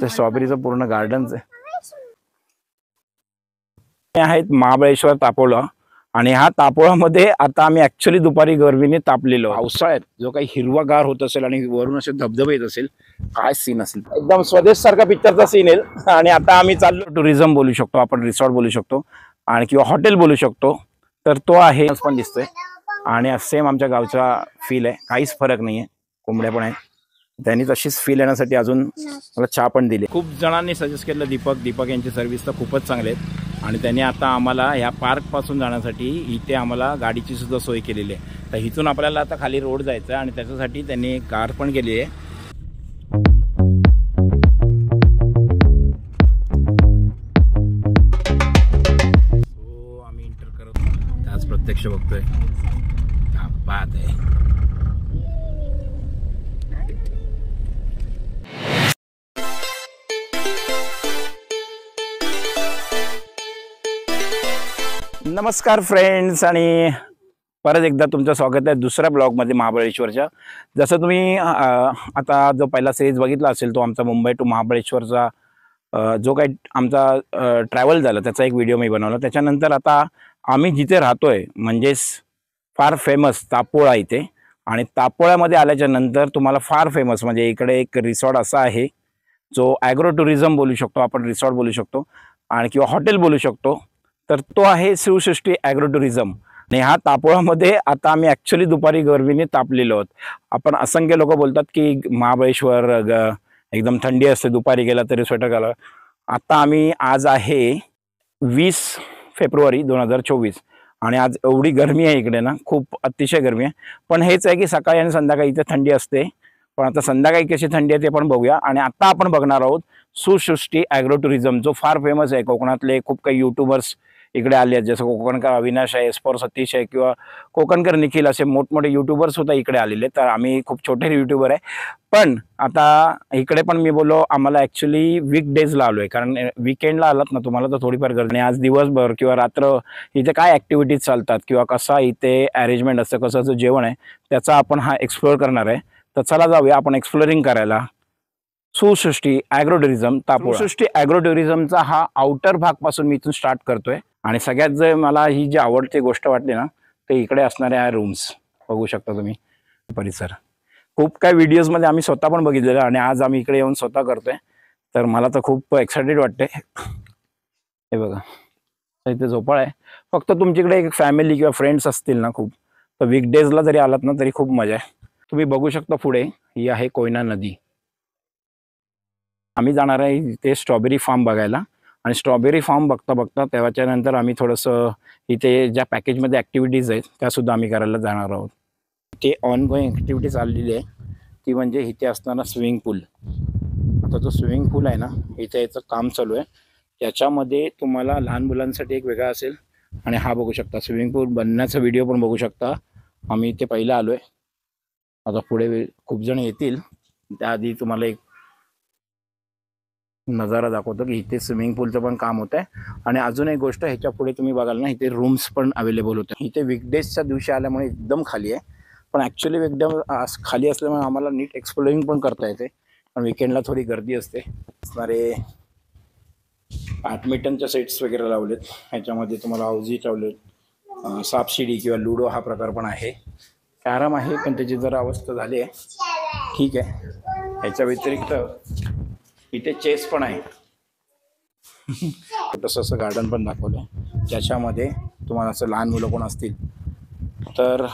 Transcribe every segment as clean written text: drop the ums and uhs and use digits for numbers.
ते स्ट्रॉबेरीचं पूर्ण गार्डनच आहेत महाबळेश्वर तापोळा। आणि ह्या तापोळामध्ये आता आम्ही ऍक्च्युली दुपारी गरमीने तापलेलो। पावसाळ्यात जो काही हिरवागार होत असेल आणि वरून असे धबधबे येत असेल, काय सीन असेल, एकदम स्वदेश सारखा पिक्चरचा सीन येईल। आणि आता आम्ही चाललो टुरिझम बोलू शकतो आपण, रिसॉर्ट बोलू शकतो आणि किंवा हॉटेल बोलू शकतो, तर तो आहे पण दिसतोय आणि सेम आमच्या गावचा फील आहे, काहीच फरक नाहीये। कोंबड्या पण आहेत, त्यांनी तशीच फील येण्यासाठी अजून मला चहा पण दिली। खूप जणांनी सजेस्ट केलं दीपक यांची सर्व्हिस तर खूपच चांगली आहेत आणि त्यांनी आता आम्हाला ह्या पार्क पासून जाण्यासाठी इथे आम्हाला गाडीची सुद्धा सोय केलेली आहे। तर इथून आपल्याला आता खाली रोड जायचं आणि त्याच्यासाठी त्यांनी कार पण केली आहे। सो आम्ही एंटर करत त्याच प्रत्यक्ष बघतोय, क्या बात आहे। नमस्कार फ्रेंड्स, आणि परत एकदा तुमचं स्वागत आहे दुसऱ्या ब्लॉगमध्ये महाबळेश्वरच्या। जसं तुम्ही आता जो पहिला सिरीज बघितला असेल तो आमचा मुंबई टू महाबळेश्वरचा जो काही आमचा ट्रॅव्हल झाला त्याचा एक व्हिडिओ मी बनवला। त्याच्यानंतर आता आम्ही जिथे राहतोय म्हणजेच फार फेमस तापोळा इथे, आणि तापोळ्यामध्ये आल्याच्या नंतर तुम्हाला फार फेमस म्हणजे इकडे एक रिसॉर्ट असा आहे जो ॲग्रो टुरिझम बोलू शकतो आपण, रिसॉर्ट बोलू शकतो आणि किंवा हॉटेल बोलू शकतो, तर तो आहे शिवसृष्टी ॲग्रो टुरिझम। आणि ह्या तापोळामध्ये आता आम्ही ॲक्च्युली दुपारी गरमीने तापलेलो आहोत। आपण असंख्य लोक बोलतात की महाबळेश्वर एकदम थंडी असते, दुपारी गेला तरी स्वेटर घाला। आता आम्ही आज आहे 20 फेब्रुवारी 2024 आणि आज एवढी गरमी आहे इकडे ना, खूप अतिशय गरमी आहे। पण हेच आहे की सकाळी आणि संध्याकाळी इथे थंडी असते, पण आता संध्याकाळी कशी थंडी आहे ते पण बघूया। आणि आता आपण बघणार आहोत शिवसृष्टी ॲग्रो टुरिझम, जो फार फेमस आहे। कोकणातले खूप काही यूट्यूबर्स इकडे आले आहेत, जसं कोकणकर अविनाश आहे, एस्पोर सतीश आहे किंवा कोकणकर निखिल, असे मोठमोठे यूट्यूबर्स सुद्धा इकडे आलेले। तर आम्ही खूप छोटे यूट्यूबर आहे, पण आता इकडे पण मी बोललो आम्हाला ॲक्च्युली वीकडेजला आलो आहे, कारण वीकेंडला आलात ना तुम्हाला तर थोडीफार गर्दी। आणि आज दिवसभर किंवा रात्र इथे काय ॲक्टिव्हिटीज चालतात किंवा कसा इथे अरेंजमेंट असतं, कसं जेवण आहे, त्याचा आपण हा एक्सप्लोअर करणार आहे। तर चला जाऊया आपण एक्सप्लोरिंग करायला Shivsrishti agro tourism Tapola. Shivsrishti agro टुरिझमचा हा आउटर भाग पासून मी इथून स्टार्ट करतोय। आणि सगळ्यात जे मला ही जी आवडती गोष्ट वाटली ना, ते इकडे असणाऱ्या रूम्स बघू शकता तुम्ही, परिसर। खूप काही व्हिडिओजमध्ये आम्ही स्वतः पण बघितलेलं आणि आज आम्ही इकडे येऊन स्वतः करतोय, तर मला तर खूप एक्सायटेड वाटते। हे बघा इथे झोपाळ आहे। फक्त तुमच्याकडे एक फॅमिली किंवा फ्रेंड्स असतील ना खूप, तर वीकडेजला जरी आलात ना तरी खूप मजा आहे। तुम्ही बघू शकता पुढे ही आहे कोयना नदी। आम्ही जाणार आहे इथे स्ट्रॉबेरी फार्म बघायला, आणि स्ट्रॉबेरी फार्म बघता बघता तेव्हाच्या नंतर आम्ही थोडंसं इथे ज्या पॅकेजमध्ये ॲक्टिव्हिटीज आहेत त्यासुद्धा आम्ही करायला जाणार आहोत। इथे ऑनगोईंग ॲक्टिव्हिटी चाललेली आहे, ती म्हणजे इथे असणारा स्विमिंग पूल। आता जो स्विमिंग पूल आहे ना, इथे याचं काम चालू आहे। त्याच्यामध्ये तुम्हाला लहान मुलांसाठी एक वेगळा असेल, आणि हा बघू शकता स्विमिंग पूल बनण्याचा व्हिडिओ पण बघू शकता। आम्ही इथे पहिला आलो आहे, आता पुढे खूप जण येतील, त्याआधी तुम्हाला एक नजारा दाखवतो की इथे स्विमिंग पूलचं पण काम होतं आहे। आणि अजून एक गोष्ट ह्याच्या पुढे तुम्ही बघाल ना, इथे रूम्स पण अवेलेबल होते। इथे वीकडेजच्या दिवशी आल्यामुळे एकदम खाली आहे, पण ॲक्च्युली एकदम खाली असल्यामुळे आम्हाला नीट एक्सप्लोरिंग पण करता येते, पण विकेंडला थोडी गर्दी असते। असणारे बॅडमिंटनच्या सेट्स वगैरे लावलेत, ह्याच्यामध्ये तुम्हाला हाऊजी लावलेत, सापशिडी किंवा लुडो हा प्रकार पण आहे, कॅरम आहे पण त्याची जरा अवस्था झाली आहे, ठीक आहे। ह्याच्या व्यतिरिक्त इथे चेस पण आहे। तसं असं गार्डन पण दाखवलं आहे, ज्याच्यामध्ये तुम्हाला असं लहान मुलं कोण असतील तर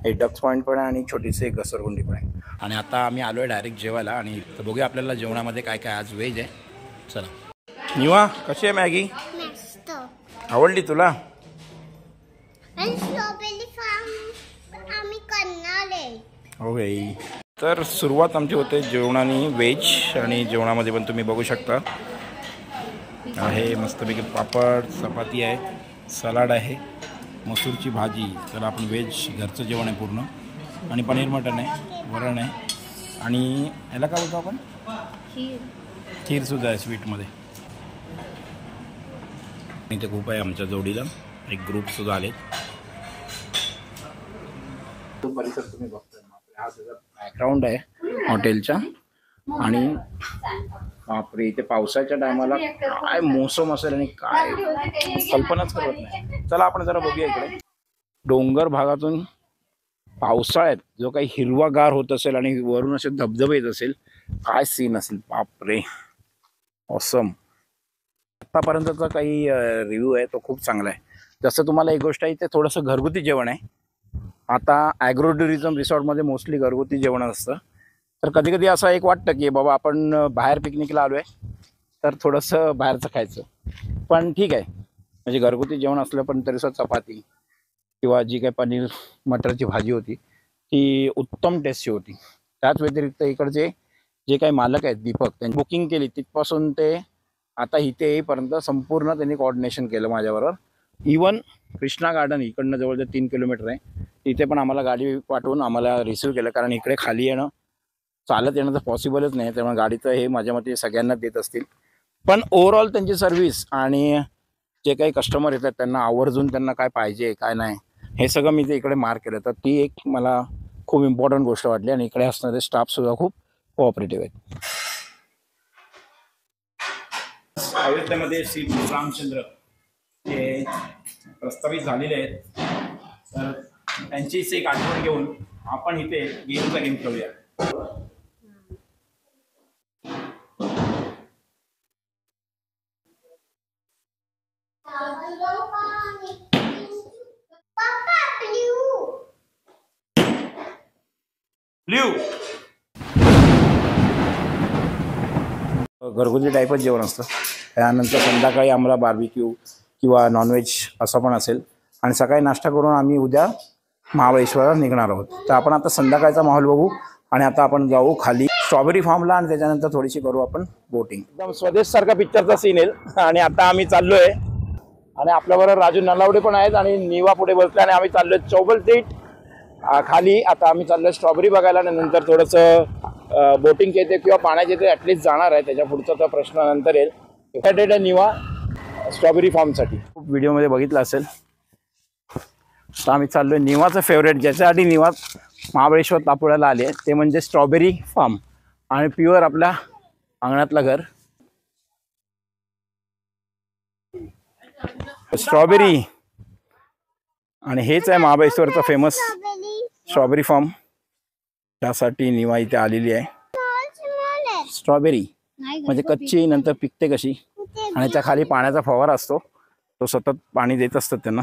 हे डक्स पॉईंट पण आहे आणि छोटीशी एक घसरगुंडी पण आहे। आणि आता आम्ही आलो आहे डायरेक्ट जेवायला, आणि बघूया आपल्याला जेवणामध्ये काय काय आज व्हेज आहे। चला निवा, कशी आहे मॅगी? आवडली तुला? ओके, तर सुरुवात आमची होते जेवणाने व्हेज, आणि जेवणामध्ये पण तुम्ही बघू शकता आहे मस्तपैकी पापड, चपाती आहे, सलाड आहे, मसूरची भाजी। तर आपण व्हेज घरचं जेवण आहे पूर्ण, आणि पनीर मटन आहे, वरण आहे, आणि याला काय बोलतो आपण, खीरसुद्धा आहे स्वीटमध्ये। इथे खूप आहे आमच्या जोडीला, एक ग्रुपसुद्धा आले। तो परिसर तुम्ही बघताय, हा त्याचा बॅकग्राऊंड आहे हॉटेलच्या, आणि बापरे इथे पावसाच्या टायमाला काय मोसम असेल आणि काय कल्पनाच करत नाही. चला आपण जरा बघूया इकडे डोंगर भागातून पावसाळ्यात जो काही हिरवागार होत असेल आणि वरून असे धबधबे येत असेल, काय सीन असेल. बापरे ऑसम. आतापर्यंतचा काही रिव्ह्यू आहे तो खूप चांगला आहे. जसं तुम्हाला एक गोष्ट आहे, इथे थोडंसं घरगुती जेवण आहे. आता ॲग्रो टुरिझम रिसॉर्टमध्ये मोस्टली घरगुती जेवण असतं. तर कधी कधी असं एक वाटतं की बाबा आपण बाहेर पिकनिकला आलो आहे तर थोडंसं बाहेरचं खायचं. पण ठीक आहे, म्हणजे घरगुती जेवण असलं पण तरीसुद्धा चपाती किंवा जी काही पनीर मटरची भाजी होती ती उत्तम टेस्टची होती. त्याच व्यतिरिक्त इकडचे जे काही मालक आहेत दीपक, त्यांनी बुकिंग केली तिथपासून ते आता इथे येईपर्यंत संपूर्ण त्यांनी कोऑर्डिनेशन केलं माझ्याबरोबर. इवन कृष्णा गार्डन इकडनं जवळजवळ 3 किलोमीटर आहे, तिथे पण आम्हाला गाडी पाठवून आम्हाला रिसीव्ह केलं. कारण इकडे खाली येणं चालत येणं तर पॉसिबलच नाही, त्यामुळे गाडीचं हे माझ्या मते सगळ्यांना देत असतील. पण ओव्हरऑल त्यांची सर्व्हिस आणि जे काही कस्टमर येतात त्यांना आवर्जून त्यांना काय पाहिजे काय नाही हे सगळं मी ते इकडे मार्क केलं. तर ती एक मला खूप इम्पॉर्टंट गोष्ट वाटली. आणि इकडे असणारे स्टाफसुद्धा खूप कोऑपरेटिव्ह आहेत. अयोध्येमध्ये श्री रामचंद्र हे प्रस्तावित झालेले आहेत, तर त्यांचीच एक आठवण घेऊन आपण इथे गेमचा गेम खेळूया. घरगुती टाईपच जेवण असतं. त्यानंतर संध्याकाळी आम्हाला बार्बिक्यू किंवा नॉनव्हेज असं पण असेल. आणि सकाळी नाश्ता करून आम्ही उद्या महाबळेश्वरला निघणार आहोत. तर आपण आता संध्याकाळचा माहोल बघू आणि आता आपण जाऊ खाली स्ट्रॉबेरी फार्मला आणि त्याच्यानंतर थोडीशी करू आपण बोटिंग. एकदम स्वदेश सारखा पिक्चरचा सीन आहे. आणि आता आम्ही चाललोय आणि आपल्याबरोबर राजू नलावडे पण आहेत आणि निवा पुढे बसले आणि आम्ही चाललोय चौबल सीट खाली. आता आम्ही चाललोय स्ट्रॉबेरी बघायला आणि नंतर थोडंसं बोटिंग येते किंवा पाण्यात येते ॲटलिस्ट जाणार आहे. त्याच्या पुढचा तर प्रश्न नंतर येईल. एक्सायटेड आहे निवा स्ट्रॉबेरी फार्मसाठी. खूप व्हिडिओमध्ये बघितलं असेल. तर आम्ही चाललोय निवाचं फेवरेट, ज्याच्यासाठी निवा महाबळेश्वर तापोळ्याला आले ते म्हणजे स्ट्रॉबेरी फार्म आणि प्युअर आपल्या अंगणातलं घर. स्ट्रॉबेरी आणि हेच आहे महाबळेश्वरचं फेमस स्ट्रॉबेरी फार्म. त्यासाठी निवा इथे आलेली आहे. स्ट्रॉबेरी म्हणजे कच्ची नंतर पिकते कशी, आणि त्या खाली पाण्याचा फवारा असतो, तो सतत पाणी देत असतात त्यांना.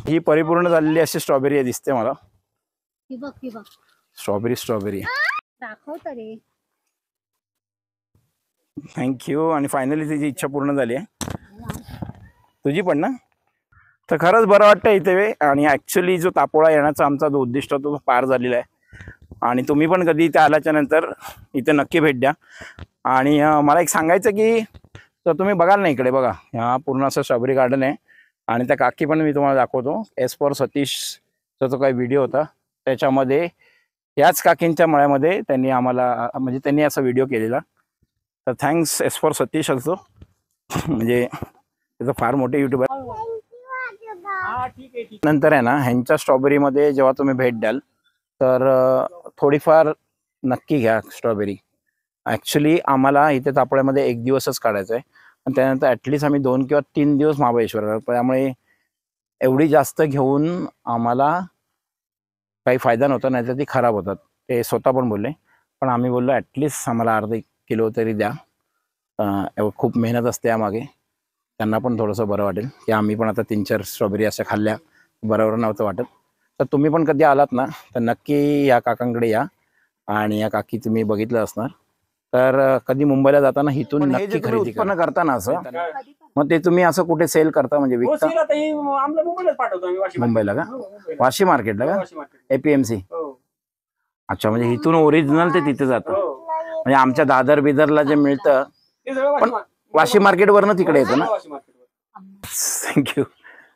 ही परिपूर्ण झालेली अशी स्ट्रॉबेरी आहे दिसते मला. Strawberry thank you. आणि फायनली तिची इच्छा पूर्ण झाली आहे, तुझी पण ना. तर खरंच बरं वाटतं इथे. आणि ॲक्च्युली जो तापोळा येण्याचा आमचा जो उद्दिष्ट तो पार झालेला आहे. आणि तुम्ही पण कधी इथे आल्याच्या नंतर इथे नक्की भेट द्या. आणि मला एक सांगायचं की तर तुम्ही बघाल ना इकडे बघा, ह्या पूर्ण असं स्ट्रॉबेरी गार्डन आहे. आणि त्या काकी पण मी तुम्हाला दाखवतो. एस फॉर सतीशचा जो काही व्हिडिओ होता त्याच्यामध्ये याच काकींच्या मळ्यामध्ये त्यांनी आम्हाला म्हणजे त्यांनी असा व्हिडिओ केलेला. तर थँक्स एस फॉर सतीश असतो, म्हणजे त्याचं फार मोठे युट्यूबर. नंतर आहे ना ह्यांच्या स्ट्रॉबेरीमध्ये जेव्हा तुम्ही भेट द्याल तर थोडीफार नक्की घ्या स्ट्रॉबेरी. ॲक्च्युली आम्हाला इथे तापोळ्यामध्ये 1 दिवसच काढायचा आहे आणि त्यानंतर ॲटलिस्ट आम्ही 2 किंवा 3 दिवस महाबळेश्वर. त्यामुळे एवढी जास्त घेऊन आम्हाला काही फायदा नव्हता, नाही तर ती खराब होतात. ते स्वतः पण बोलले. पण आम्ही बोललो ॲटलिस्ट आम्हाला अर्धा किलो तरी द्या. खूप मेहनत असते यामागे. त्यांना पण थोडंसं बरं वाटेल की आम्ही पण आता 3-4 स्ट्रॉबेरी अशा खाल्ल्या, बरोबर नव्हतं वाटत. तर तुम्ही पण कधी आलात ना तर नक्की या काकांकडे या. आणि या काकी तुम्ही बघितलं असणार. तर कधी मुंबईला जाताना इथून नक्की खरेदी उत्पन्न करताना असं मग ते तुम्ही असं कुठे सेल करता म्हणजे विकता? मुंबईला का? वाशी मार्केटला का? APMC. अच्छा, म्हणजे इथून ओरिजिनल ते तिथे जातं. म्हणजे आमच्या दादर बिदरला जे मिळतं पण वाशी मार्केट वरनं तिकडे येतं ना. थँक्यू.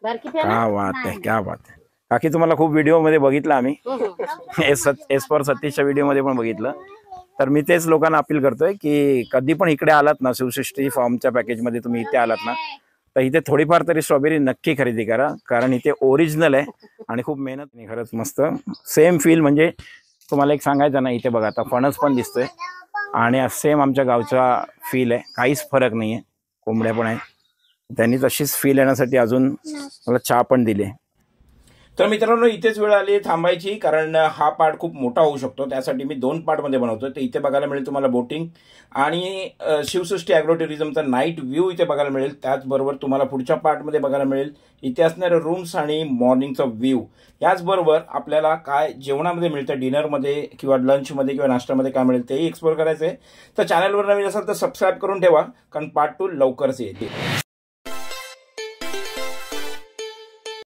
क्या बात आहे, क्या बात आहे. काकी तुम्हाला खूप व्हिडिओमध्ये बघितलं आम्ही. एस फॉर सतीशच्या व्हिडिओमध्ये पण बघितलं. तर मी तेच लोकांना अपील करतोय की कधी पण इकडे आलात ना शिवसृष्टी फार्मच्या पॅकेजमध्ये तुम्ही इथे आलात ना तर इथे थोडीफार तरी स्ट्रॉबेरी नक्की खरेदी करा. कारण इथे ओरिजिनल आहे आणि खूप मेहनत नाही. खरंच मस्त सेम फील. म्हणजे तुम्हाला एक सांगायचं ना, इथे बघा आता फणस पण दिसतोय आणि सेम आमच्या गावचा फील आहे, काहीच फरक नाही आहे. कोंबड्या पण आहे, त्यांनी तशीच फील येण्यासाठी अजून मला चहा पण दिली. तर मित्रांनो, इथेच वेळ आली थांबायची, कारण हा पार्ट खूप मोठा होऊ शकतो. त्यासाठी मी 2 पार्टमध्ये बनवतोय. तर इथे बघायला मिळेल तुम्हाला बोटिंग आणि शिवसृष्टी ॲग्रो टुरिझमचा नाईट व्ह्यू इथे बघायला मिळेल. त्याचबरोबर तुम्हाला पुढच्या पार्टमध्ये बघायला मिळेल इथे असणारे रूम्स आणि मॉर्निंगचा व्ह्यू. याचबरोबर आपल्याला काय जेवणामध्ये मिळतं, डिनरमध्ये किंवा लंचमध्ये किंवा नाश्त्यामध्ये काय मिळेल तेही एक्सप्लोर करायचं आहे. तर चॅनलवर नवीन असाल तर सबस्क्राईब करून ठेवा, कारण पार्ट 2 लवकरच येते.